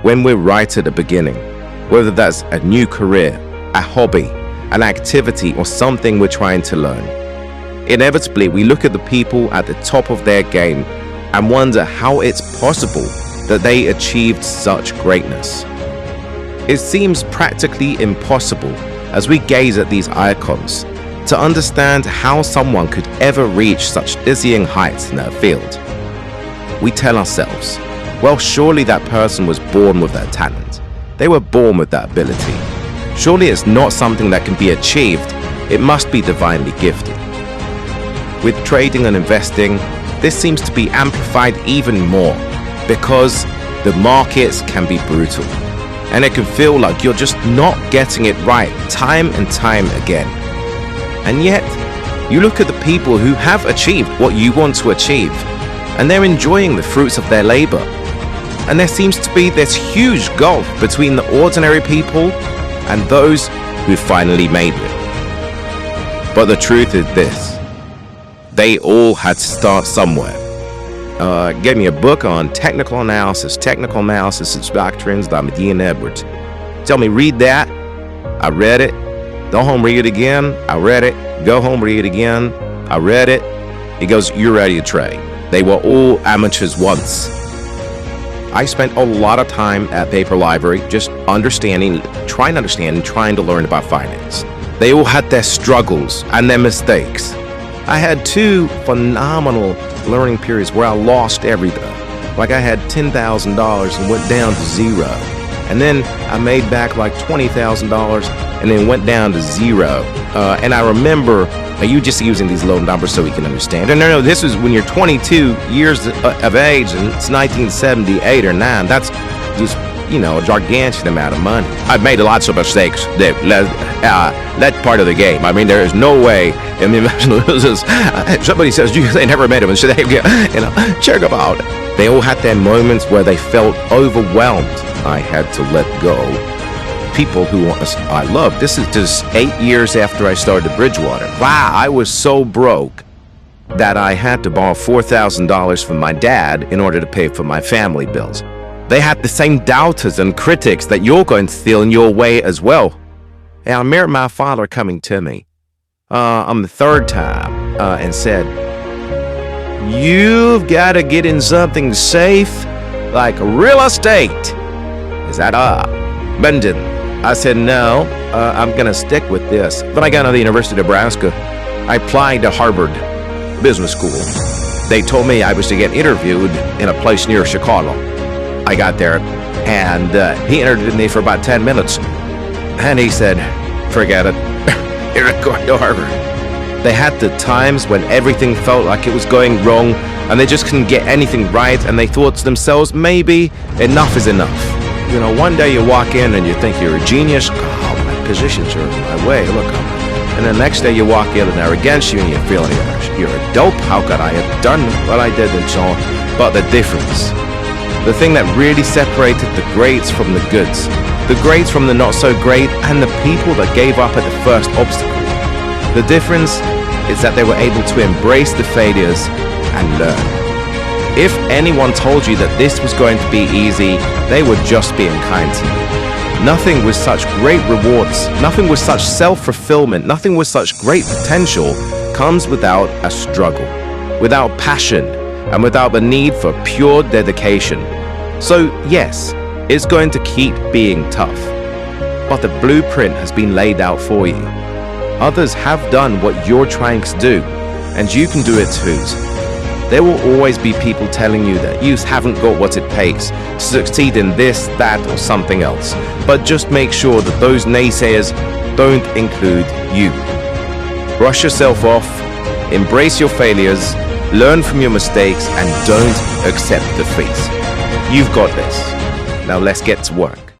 when we're right at the beginning, whether that's a new career, a hobby, an activity, or something we're trying to learn. Inevitably, we look at the people at the top of their game and wonder how it's possible that they achieved such greatness. It seems practically impossible as we gaze at these icons to understand how someone could ever reach such dizzying heights in their field. We tell ourselves, well, surely that person was born with that talent. They were born with that ability. Surely it's not something that can be achieved. It must be divinely gifted. With trading and investing, this seems to be amplified even more because the markets can be brutal, and it can feel like you're just not getting it right time and time again. And yet, you look at the people who have achieved what you want to achieve, and they're enjoying the fruits of their labor. And there seems to be this huge gulf between the ordinary people and those who finally made it. But the truth is this: they all had to start somewhere. Gave me a book on technical analysis of stock trends by Medina Edwards. Tell me, read that. I read it. Go home, read it again. I read it. Go home, read it again. I read it. He goes, you're ready to trade. They were all amateurs once. I spent a lot of time at Paper Library just trying to learn about finance. They all had their struggles and their mistakes. I had 2 phenomenal learning periods where I lost everything. Like I had $10,000 and went down to zero. And then I made back like $20,000 and then went down to zero. And I remember, you just using these low numbers so we can understand. And no, this is when you're 22 years of age and it's 1978 or 9. That's just, a gargantuan amount of money. I've made lots of mistakes. That's part of the game. I mean, there is no way in the investment. Somebody says, they never made a mistake. Check about it. They all had their moments where they felt overwhelmed. I had to let go. People who I love. This is just 8 years after I started Bridgewater. Wow, I was so broke that I had to borrow $4,000 from my dad in order to pay for my family bills. They had the same doubters and critics that you're going to feel in your way as well. And I remember my father coming to me on the 3rd time and said, you've got to get in something safe like real estate. Is that Bendon? I said, no, I'm going to stick with this. Then I got into the University of Nebraska. I applied to Harvard Business School. They told me I was to get interviewed in a place near Chicago. I got there, and he interviewed me for about 10 minutes. And he said, forget it. You're not going to Harvard. They had the times when everything felt like it was going wrong, and they just couldn't get anything right, and they thought to themselves, maybe enough is enough. One day you walk in and you think you're a genius. Oh, my positions are in my way. Look, and the next day you walk in and they're against you and you feel you're a dope. How could I have done what I did and so on? But the difference, the thing that really separated the greats from the goods, the greats from the not so great, and the people that gave up at the first obstacle, the difference is that they were able to embrace the failures and learn. If anyone told you that this was going to be easy, they were just being kind to you. Nothing with such great rewards, nothing with such self-fulfillment, nothing with such great potential comes without a struggle, without passion, and without the need for pure dedication. So yes, it's going to keep being tough, but the blueprint has been laid out for you. Others have done what you're trying to do, and you can do it too. There will always be people telling you that you haven't got what it takes to succeed in this, that, or something else. But just make sure that those naysayers don't include you. Brush yourself off, embrace your failures, learn from your mistakes, and don't accept defeat. You've got this. Now let's get to work.